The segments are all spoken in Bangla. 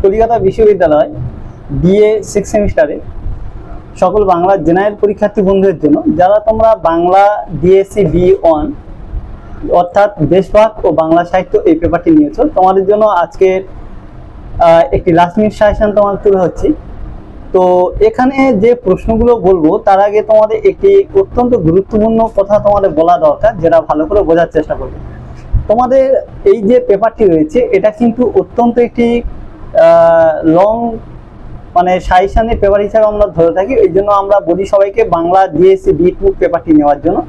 কলিকাতা বিশ্ববিদ্যালয় বিএ 6 সেমিস্টারে সকল বাংলা জেনারেল পরীক্ষার্থী বন্ধুদের জন্য, যারা তোমরা বাংলা ডিএসসি বি1 অর্থাৎ দেশভাগ ও বাংলা সাহিত্য এই পেপারটি নিয়েছো, তোমাদের জন্য আজকে একটি লাস্ট মিনিট সাজেশন তোমাদের তুলে হচ্ছে। তো এখানে যে প্রশ্নগুলো বলবো তার আগে তোমাদের একটি অত্যন্ত গুরুত্বপূর্ণ কথা তোমাদের বলা দরকার, যেটা ভালো করে বোঝার চেষ্টা করবে। তোমাদের এই যে পেপারটি রয়েছে এটা কিন্তু অত্যন্ত একটি লং মানে সাজেশনের পেপার হিসাবে আমরা ধরে থাকি, এই জন্য আমরা বলি সবাইকে বাংলা ডিএসসি বি2 পেপারটি নেওয়ার জন্য।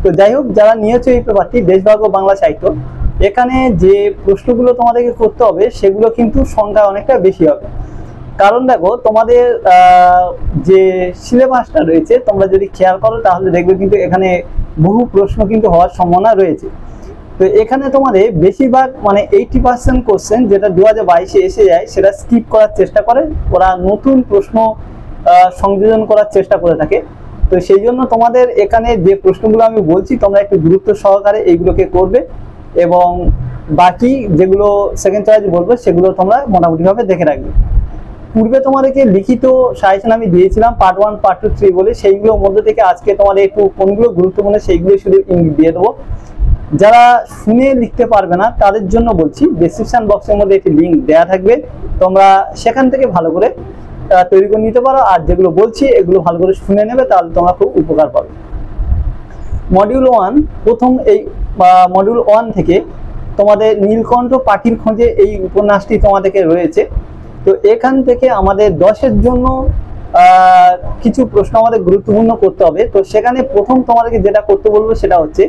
তো যাই হোক, যারা নিয়েছো এই পেপারটি দেশভাগ ও বাংলা সাহিত্য, এখানে যে প্রশ্নগুলো তোমাদেরকে করতে হবে সেগুলো কিন্তু সংখ্যা অনেকটা বেশি হবে। কারণ দেখো, তোমাদের যে সিলেবাসটা রয়েছে তোমরা যদি খেয়াল করো তাহলে দেখবে কিন্তু এখানে বহু প্রশ্ন কিন্তু হওয়ার সম্ভাবনা রয়েছে। তো এখানে তোমাদের বেশিরভাগ মানে 80% কোশ্চেন যেটা 2022-এ এসে যায় সেটা স্কিপ করার চেষ্টা করে, ওরা নতুন প্রশ্ন সংযোজন করার চেষ্টা করে থাকে। তো সেই জন্য তোমাদের এখানে যে প্রশ্নগুলো আমি বলছি তোমরা একটু গুরুত্ব সহকারে এইগুলোকে করবে, এবং বাকি যেগুলো সেকেন্ড চয়েস বলবো সেগুলো তোমরা মোটামুটিভাবে দেখে রাখবে। পূর্বে তোমাদেরকে লিখিত সাজেশন আমি দিয়েছিলাম পার্ট 1 পার্ট 2 3 বলে, সেইগুলোর মধ্যে থেকে আজকে তোমাদের একটু কোনগুলো গুরুত্বপূর্ণ সেইগুলো শুধু ইঙ্গিত দিয়ে দেবো। যারা শুনে লিখতে পারবে না তাদের জন্য বলছি, ডেসক্রিপশন বক্সের মধ্যে একটি লিঙ্ক দেওয়া থাকবে, তোমরা সেখান থেকে ভালো করে তৈরি করে নিতে পারো। আর যেগুলো বলছি এগুলো ভালো করে শুনে নেবে, তাহলে তোমরা খুব উপকার পাবে। মডিউল 1 প্রথম এই মডিউল 1 থেকে তোমাদের নীলকণ্ঠ পাখির খোঁজে এই উপন্যাসটি তোমাদেরকে রয়েছে। তো এখান থেকে আমাদের 10-এর জন্য কিছু প্রশ্ন আমাদের গুরুত্বপূর্ণ করতে হবে। তো সেখানে প্রথম তোমাদেরকে যেটা করতে বলবো সেটা হচ্ছে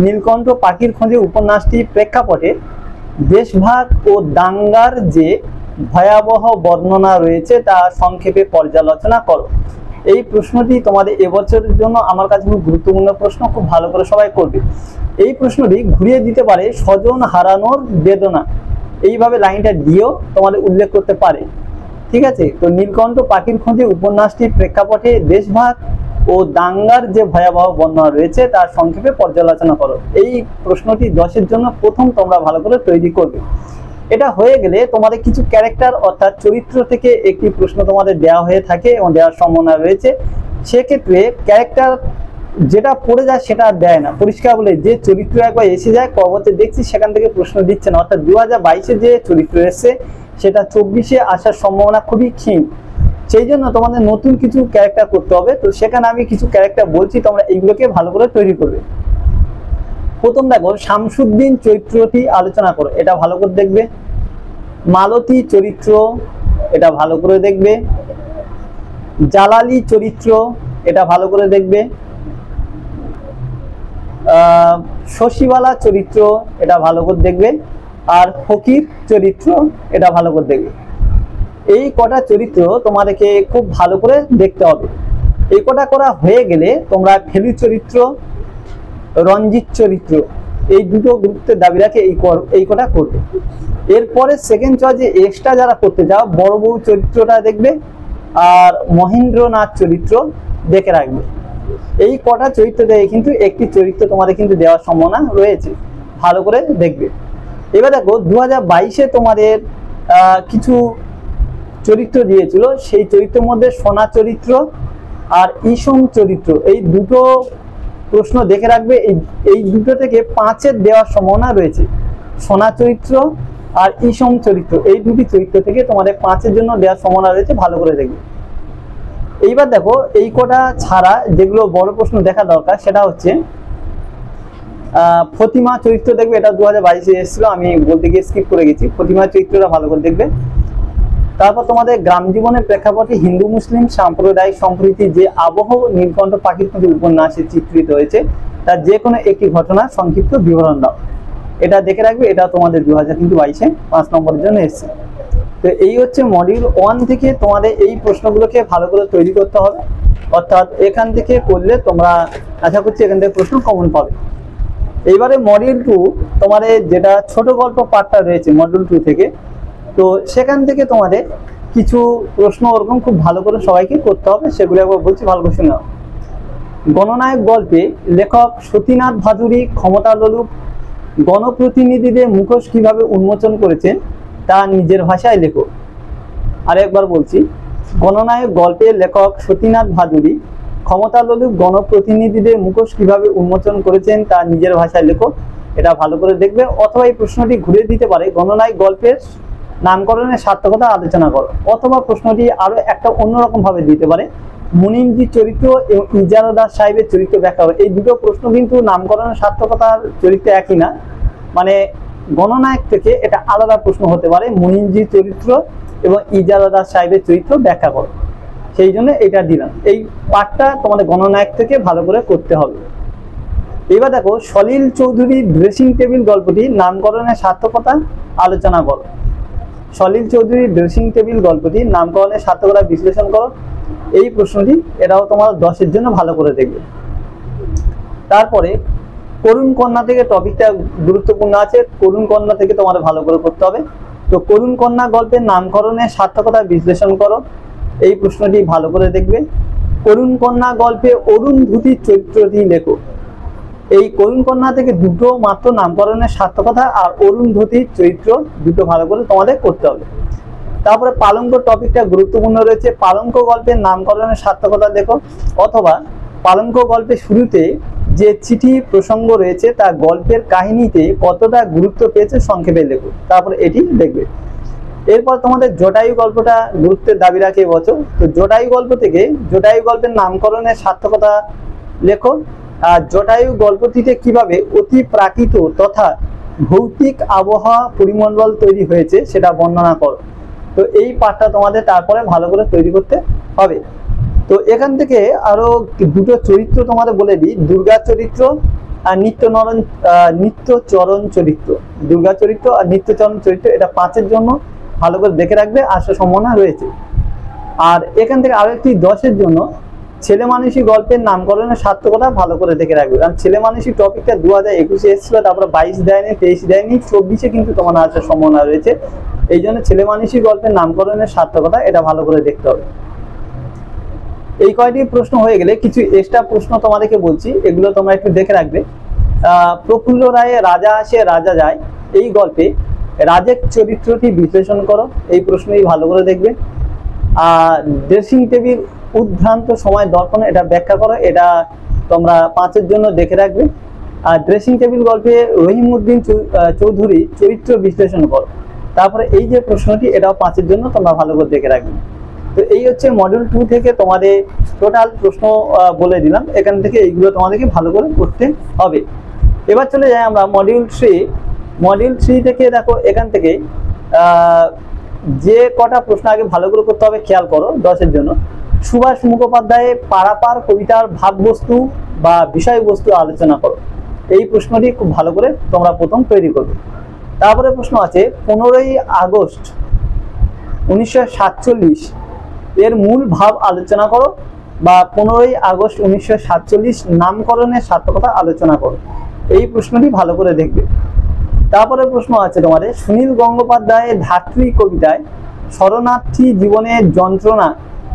নীলকণ্ঠ পাখির খোঁজে উপন্যাসটি প্রেক্ষাপটে দেশভাগ ও দাঙ্গার যে ভয়াবহ বর্ণনা রয়েছে তা সংক্ষেপে পর্যালোচনা করো। এই প্রশ্নটি তোমাদের এবছরের জন্য আমার কাছে খুব গুরুত্বপূর্ণ প্রশ্ন, খুব ভালো করে সবাই করবে। এই প্রশ্নটি ঘুরিয়ে দিতে পারে স্বজন হারানোর বেদনা, এইভাবে লাইনটা দিয়েও তোমাদের উল্লেখ করতে পারে। ঠিক আছে, তো নীলকণ্ঠ পাখির খোঁজে উপন্যাসটির প্রেক্ষাপটে দেশভাগ ও দাঙ্গার যে ভয়াবহ বর্ণনা রয়েছে তার সংক্ষেপে পর্যালোচনা করো। এই প্রশ্নটি 10-এর জন্য প্রথম তোমরা ভালো করে তৈরি করবে। এটা হয়ে গেলে তোমাদের কিছু ক্যারেক্টার অর্থাৎ চরিত্র থেকে একটি প্রশ্ন তোমাদের দেওয়া হয়ে থাকে এবং দেওয়ার সম্ভাবনা রয়েছে। সেক্ষেত্রে ক্যারেক্টার যেটা পড়ে যায় সেটা আর দেয় না, পরিষ্কার বলে যে চরিত্র একবার এসে যায় কবতে দেখছি সেখান থেকে প্রশ্ন দিচ্ছে না, অর্থাৎ 2022-এ যে চরিত্র এসছে সেটা 24-এ আসার সম্ভাবনা খুবই ক্ষীণ। সেই জন্য তোমাদের নতুন কিছু ক্যারেক্টার করতে হবে। তো সেখানে আমি কিছু ক্যারেক্টার বলছি, তোমরা এইগুলোকে ভালো করে তৈরি করবে। প্রথম দেখো, শামসুদ্দিন চরিত্রটি আলোচনা করো, এটা ভালো করে দেখবে। মালতী চরিত্র, এটা ভালো করে দেখবে। জালালি চরিত্র, এটা ভালো করে দেখবে। শশীবালা চরিত্র, এটা ভালো করে দেখবে। আর ফকির চরিত্র, এটা ভালো করে দেখবে। এই কটা চরিত্র তোমাদেরকে খুব ভালো করে দেখতে হবে। এই কটা করা হয়ে গেলে তোমরা ফেলু চরিত্র, রঞ্জিত চরিত্র, এই দুটো গুরুত্বের দাবি রাখে এই কটা করবে। এরপরে সেকেন্ড চয়েসে এক্সট্রা যারা করতে যাও বড় বউ চরিত্রটা দেখবে, আর মহেন্দ্রনাথ চরিত্র দেখে রাখবে। এই কটা চরিত্র দেখে কিন্তু একটি চরিত্র তোমাদের কিন্তু দেওয়ার সম্ভাবনা রয়েছে, ভালো করে দেখবে। এবার দেখো, 2022-এ তোমাদের কিছু চরিত্র দিয়েছিল, সেই চরিত্রের মধ্যে সোনা চরিত্র আর ইসম চরিত্র, এই দুটো প্রশ্ন দেখে রাখবে। এই দুটো থেকে 5-এর দেওয়ার সম্ভাবনা রয়েছে। সোনা চরিত্র আর ইসম চরিত্র, এই দুটি চরিত্র থেকে তোমাদের 5-এর জন্য দেওয়ার সম্ভাবনা রয়েছে, ভালো করে দেখবে। এইবার দেখো, এই কটা ছাড়া যেগুলো বড় প্রশ্ন দেখা দরকার সেটা হচ্ছে ফতিমা চরিত্র দেখবে, এটা 2022-এ এসেছিল, আমি বলতে গিয়ে স্কিপ করে গেছি। ফতিমা চরিত্রটা ভালো করে দেখবে। তারপর তোমাদের গ্রাম জীবনের প্রেক্ষাপটে হিন্দু মুসলিম সাম্প্রদায়িক সম্প্রীতি যে আবহ নীলকণ্ঠ পাখির খোঁজে উপন্যাসে চিত্রিত হয়েছে তার যে কোনো একটি ঘটনার সংক্ষিপ্ত বিবরণ দাও, এটা দেখে রাখবে। এটা তোমাদের 2022-এ 5 নম্বরের জন্য এসেছে। তো এই হচ্ছে মডিউল 1 থেকে তোমাদের এই প্রশ্নগুলোকে ভালো করে তৈরি করতে হবে, অর্থাৎ এখান থেকে করলে তোমরা আশা করছি এখান থেকে প্রশ্ন কমন পাবে। এইবারে মডিউল 2 তোমাদের যেটা ছোট গল্প পার্টটা রয়েছে মডিউল 2 থেকে, তো সেখান থেকে তোমাদের কিছু প্রশ্ন ওরকম খুব ভালো করে সবাইকে করতে হবে, সেগুলো একবার বলছি, ভালো করে শুনে নাও। গণনায়ক গল্পে লেখক সতীনাথ ভাদুরী ক্ষমতালোলুপ গণপ্রতিনিধিদের মুখোশ কিভাবে উন্মোচন করেছেন তা নিজের ভাষায় লেখো। আরেকবার বলছি, গণনায়ক গল্পের লেখক সতীনাথ ভাদুড়ী ক্ষমতালোলুপ গণপ্রতিনিধিদের মুখোশ কিভাবে উন্মোচন করেছেন তা নিজের ভাষায় লেখো। এটা ভালো করে দেখবে। অথবা এই প্রশ্নটি ঘুরে দিতে পারে, গণনায়ক গল্পের নামকরণের সার্থকতা আলোচনা করো। অথবা প্রশ্নটি আরো একটা অন্যরকম ভাবে দিতে পারে, মুনিমজির চরিত্র এবং ইজারাদার সাহেবের চরিত্র ব্যাখ্যা করো। এই দুটো প্রশ্ন কিন্তু নামকরণের সার্থকতার চরিত্র একই না, মানে গণনায়ক থেকে এটা আলাদা প্রশ্ন হতে পারে, মুনিমজির চরিত্র এবং ইজারাদার সাহেবের চরিত্র ব্যাখ্যা করো। সেই জন্য এটা দিলাম। এই পাঠটা তোমাদের গণনায়ক থেকে ভালো করে করতে হবে। এবার দেখো, সলিল চৌধুরীর ড্রেসিং টেবিল গল্পটি নামকরণের সার্থকতা আলোচনা করো। সলিল চৌধুরীর ড্রেসিং টেবিল গল্পটি নামকরণের সার্থকতা বিশ্লেষণ করো। এই প্রশ্নটি এটাও তোমার 10-এর জন্য ভালো করে দেখবে। তারপরে করুণ কন্যা থেকে টপিকটা গুরুত্বপূর্ণ আছে, করুণ কন্যা থেকে তোমাদের ভালো করে করতে হবে। তো করুণ কন্যা গল্পের নামকরণের সার্থকতা বিশ্লেষণ করো। এই প্রশ্নটি ভালো করে দেখবে। করুণ কন্যা গল্পে অরুন্ধতির চরিত্রটি লেখো। এই করুণ কন্যা থেকে দুটো মাত্র নামকরণের সার্থকতা আর অরুন্ধতির চরিত্র দুটো ভালো করে তোমাদের করতে হবে। তারপরে পালঙ্ক টপিকটা গুরুত্বপূর্ণ রয়েছে, পালঙ্ক গল্পের নামকরণের সার্থকতা দেখো। অথবা পালঙ্ক গল্পের শুরুতে যে চিঠি প্রসঙ্গ রয়েছে তা গল্পের কাহিনীতে কতটা গুরুত্ব পেয়েছে সংক্ষেপে লেখো। তারপরে এটি দেখবে। এরপর তোমাদের জটায়ু গল্পটা গুরুত্বের দাবি রাখে এবছর। তো জটায়ু গল্প থেকে জটায়ু গল্পের নামকরণের সার্থকতা লেখো। আর জটায়ু গল্পটিতে কিভাবে অতি প্রাকৃত তথা ভৌতিক আবহাওয়া পরিমণ্ডল তৈরি হয়েছে সেটা বর্ণনা করো। তো এই পাঠটা তোমাদের তারপরে ভালো করে তৈরি করতে হবে। তো এখান থেকে আরো দুটো চরিত্র তোমাদের বলে দিই, দুর্গা চরিত্র আর নিত্যচরণ চরিত্র। দুর্গা চরিত্র আর নিত্যচরণ চরিত্র, এটা 5-এর জন্য ভালো করে দেখে রাখবে, আসার সম্ভাবনা রয়েছে। আর এখান থেকে আরো একটি 10-এর জন্য ছেলে মানুষই গল্পের নামকরণের সার্থকতা ভালো করে দেখে রাখবে। কারণ ছেলে মানুষই টপিকটা 2021-এ এসেছিল, তারপরে 22 দেয়নি, 23 দেয়নি, 24-এ কিন্তু তোমার আসার সম্ভাবনা রয়েছে। এই জন্য ছেলে মানুষই গল্পের নামকরণের সার্থকতা এটা ভালো করে দেখতে হবে। এই কয়টি প্রশ্ন হয়ে গেলে কিছু এক্সট্রা প্রশ্ন তোমাদেরকে বলছি, এগুলো তোমরা একটু দেখে রাখবে। প্রফুল্ল রায়ের রাজা আসে রাজা যায় এই গল্পে রাজের চরিত্রটি বিশ্লেষণ করো। এই প্রশ্নই ভালো করে দেখবে। ড্রেসিং টেবিল উদ্ভ্রান্ত সময় দর্পণ, এটা ব্যাখ্যা করো। এটা তোমরা 5-এর জন্য দেখে রাখবে। আর ড্রেসিং টেবিল গল্পে রহিমউদ্দিন চৌধুরী চরিত্র বিশ্লেষণ করো। তারপরে এই যে প্রশ্নটি, এটাও 5-এর জন্য তোমরা ভালো করে দেখে রাখবে। তো এই হচ্ছে মডিউল 2 থেকে তোমাদের টোটাল প্রশ্ন বলে দিলাম। এখান থেকে এইগুলো তোমাদেরকে ভালো করে করতে হবে। এবার চলে যাই আমরা মডিউল 3। মডিউল 3 থেকে দেখো, এখান থেকে যে কটা প্রশ্ন আগে ভালো করে করতে হবে খেয়াল করো 10-এর জন্য। সুভাষ মুখোপাধ্যায়ের পারাপার কবিতার ভাববস্তু বা বিষয়বস্তু আলোচনা করো। এই প্রশ্নটি খুব ভালো করে তোমরা প্রথম তৈরি করবে। তারপরে প্রশ্ন আছে 15ই আগস্ট 1947 এর মূল ভাব আলোচনা করো, বা 15ই আগস্ট 1947 নামকরণের সার্থকতা আলোচনা করো। এই প্রশ্নটি ভালো করে দেখবে। তারপরে প্রশ্ন আছে তোমাদের সুনীল গঙ্গোপাধ্যায়ের ধাত্রী কবিতায় শরণার্থী জীবনের যন্ত্রণা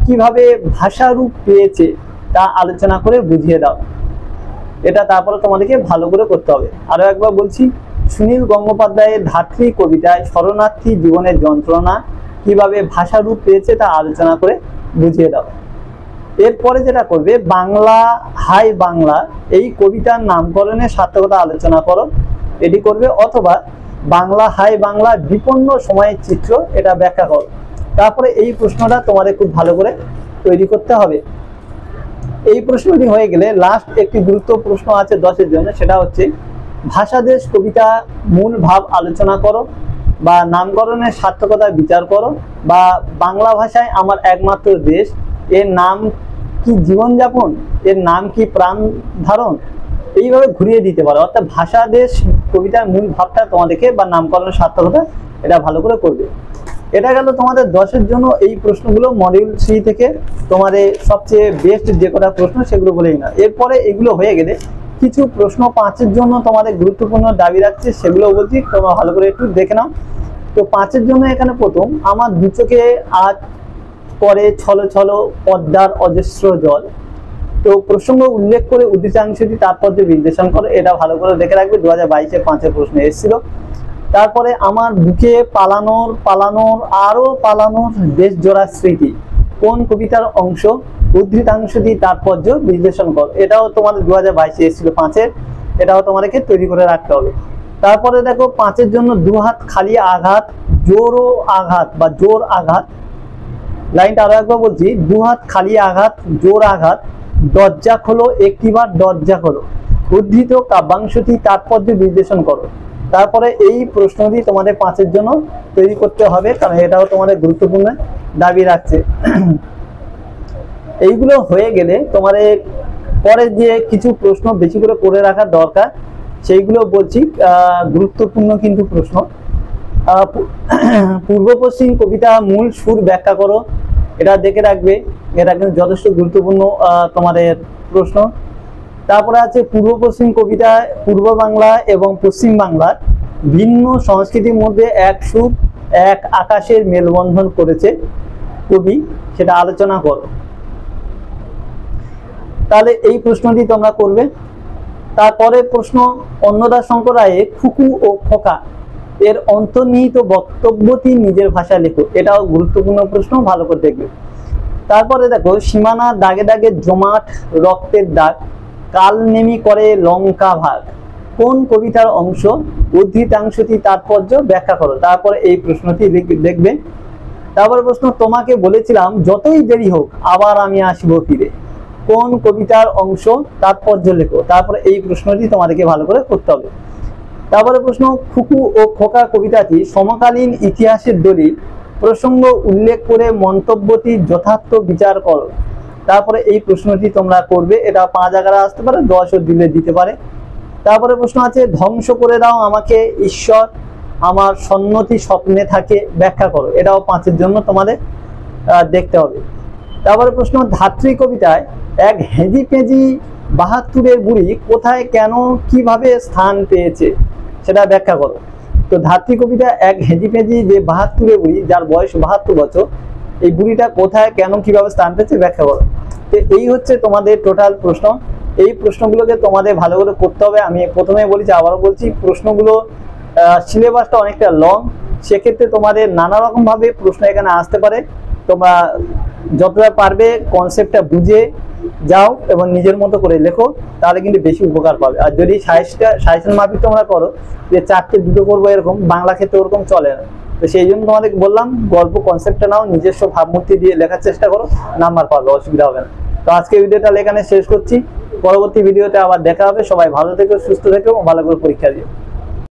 কিভাবে ভাষারূপ পেয়েছে তা আলোচনা করে বুঝিয়ে দাও। এটা তারপরে তোমাদেরকে ভালো করে করতে হবে। আরো একবার বলছি, সুনীল গঙ্গোপাধ্যায়ের ধাত্রী কবিতায় শরণার্থী জীবনের যন্ত্রণা কিভাবে ভাষারূপ পেয়েছে তা আলোচনা করে বুঝিয়ে দাও। এরপরে যেটা করবে, বাংলা হাই বাংলা এই কবিতার নামকরণের সার্থকতা আলোচনা করো। এটি করবে। অথবা বাংলা হাই বাংলা বিপন্ন সময়ের চিত্র, এটা ব্যাখ্যা করো। তারপরে এই প্রশ্নটা তোমাদের খুব ভালো করে তৈরি করতে হবে। এই প্রশ্নটি হয়ে গেলে লাস্ট একটি গুরুত্বপূর্ণ প্রশ্ন আছে 10-এর জন্য, সেটা হচ্ছে ভাষাদেশ কবিতা মূল ভাব আলোচনা করো, বা নামকরণের সার্থকতা বিচার করো, বা বাংলা ভাষায় আমার একমাত্র দেশ এর নাম কি জীবনযাপন, এর নাম কি প্রাণ ধারণ, এইভাবে ঘুরিয়ে দিতে পারো। অর্থাৎ ভাষাদেশ কবিতার মূল ভাবটা তোমাদেরকে বা নামকরণের সার্থকতা এটা ভালো করে করবে। এটা গেল তোমাদের 10-এর জন্য এই প্রশ্নগুলো মডিউল 3 থেকে তোমাদের সবচেয়ে বেস্ট যে কটা প্রশ্ন সেগুলো বলেই না। এরপরে এগুলো হয়ে গেলে কিছু প্রশ্ন 5-এর জন্য তোমাদের গুরুত্বপূর্ণ দাবি রাখছে, সেগুলো বলছি, তোমরা ভালো করে একটু দেখে নাও। তো 5-এর জন্য এখানে প্রথম, আমার দু চোখে আজ করে ছলো ছলো পদ্মার অজস্র জল। তো প্রসঙ্গ উল্লেখ করে উদ্দীচাংশটি তাৎপর্য বিশ্লেষণ করো। এটা ভালো করে দেখে রাখবে, 2022-এ 5-এর প্রশ্ন এসেছিল। তারপরে আমার বুকে পালানোর পালানোর আরো পালানোর দেশ জোড়া স্মৃতি কোন কবিতার অংশ, উদ্ধৃতাংশ দিয়ে তাৎপর্য বিশ্লেষণ কর। এটাও তোমাদের 2022 এসেছিল 5-এর, এটাও তোমাদেরকে তৈরি করে রাখতে হবে। তারপরে দেখো 5-এর জন্য দু হাত খালি আঘাত, জোরও আঘাত বা জোর আঘাত। লাইনটা আরো একবার বলছি, দু হাত খালি আঘাত, জোর আঘাত, দরজা খোলো একটিবার দরজা খোলো, উদ্ধৃত কাব্যাংশটি তাৎপর্য বিশ্লেষণ করো। তারপরে এই প্রশ্নটি তোমাদের 5-এর জন্য তৈরি করতে হবে, কারণ এটাও তোমাদের গুরুত্বপূর্ণ দাবি রাখছে। এইগুলো হয়ে গেলে তোমাদের পরে যে কিছু প্রশ্ন বেশি করে রাখার দরকার সেইগুলো বলছি, গুরুত্বপূর্ণ কিন্তু প্রশ্ন। পূর্ব পশ্চিম কবিতা মূল সুর ব্যাখ্যা করো, এটা দেখে রাখবে, এটা কিন্তু যথেষ্ট গুরুত্বপূর্ণ তোমাদের প্রশ্ন। তারপরে আছে পূর্ব পশ্চিম কবিতায় পূর্ব বাংলা এবং পশ্চিম বাংলার ভিন্ন সংস্কৃতির মধ্যে এক সুর এক আকাশের মেলবন্ধন করেছে কবি, সেটা আলোচনা করো। তাহলে এই প্রশ্নটি তোমরা করবে। তারপরে প্রশ্ন, অন্নদাশঙ্কর রায়ের খুকু ও খোকা এর অন্তর্নিহিত বক্তব্যটি নিজের ভাষায় লেখো, এটাও গুরুত্বপূর্ণ প্রশ্ন, ভালো করে দেখবে। তারপরে দেখো, সীমানা দাগে দাগে জমাট রক্তের দাগ, কাল নেমি করে লঙ্কা ভাগ কোন কবিতার অংশ, উদ্ধৃতাংশটি তাৎপর্য ব্যাখ্যা করো। তারপরে এই প্রশ্নটি দেখবে। তারপরে প্রশ্ন, তোমাকে বলেছিলাম যতই দেরি হোক আবার আমি আসবো ফিরে কোন কবিতার অংশ, তাৎপর্য লেখো। তারপরে এই প্রশ্নটি তোমাদেরকে ভালো করে করতে হবে। তারপরে প্রশ্ন, খুকু ও খোকা কবিতাটি সমকালীন ইতিহাসের দলিল প্রসঙ্গ উল্লেখ করে মন্তব্যটি যথার্থ বিচার করো। তারপরে এই প্রশ্নটি তোমরা করবে, এটা 5 আকারে আসতে পারে, 10ও দিতে পারে। তারপরে প্রশ্ন আছে, ধ্বংস করে দাও আমাকে ঈশ্বর আমার সন্নতি স্বপ্নে থাকে ব্যাখ্যা করো, এটাও 5-এর জন্য তোমাদের দেখতে হবে। তারপরে প্রশ্ন, ধাত্রী কবিতায় এক হেজি পেঁজি 72-এর বুড়ি কোথায় কেন কিভাবে স্থান পেয়েছে সেটা ব্যাখ্যা করো। তো ধাত্রী কবিতা এক হেজি পেঁজি যে 72-এর বুড়ি, যার বয়স 72 বছর, এই বুড়িটা কোথায় কেন কিভাবে স্থান পেয়েছে ব্যাখ্যা করো। তো এই হচ্ছে তোমাদের টোটাল প্রশ্ন। এই প্রশ্নগুলোকে তোমাদের ভালো করে করতে হবে। আমি প্রথমে বলেছি, আবারও বলছি, প্রশ্নগুলো সিলেবাসটা অনেকটা লং, সেক্ষেত্রে তোমাদের নানা রকম ভাবে প্রশ্ন এখানে আসতে পারে। তোমরা যতটা পারবে কনসেপ্টটা বুঝে যাও এবং নিজের মতো করে লেখো, তাহলে কিন্তু বেশি উপকার পাবে। আর যদি সাজেশন মাফিক তোমরা করো যে 4টে 2টো করবো, এরকম বাংলা ক্ষেত্রে ওরকম চলে না। তো সেই জন্য তোমাদের বললাম, গল্প কনসেপ্টটা নাও, নিজস্ব ভাবমূর্তি দিয়ে লেখার চেষ্টা করো, নাম্বার পাবে, অসুবিধা হবে না। তো আজকে ভিডিওটা এখানে শেষ করছি, পরবর্তী ভিডিওতে আবার দেখা হবে। সবাই ভালো থেকো, সুস্থ থেকো এবং ভালো করে পরীক্ষা দিও।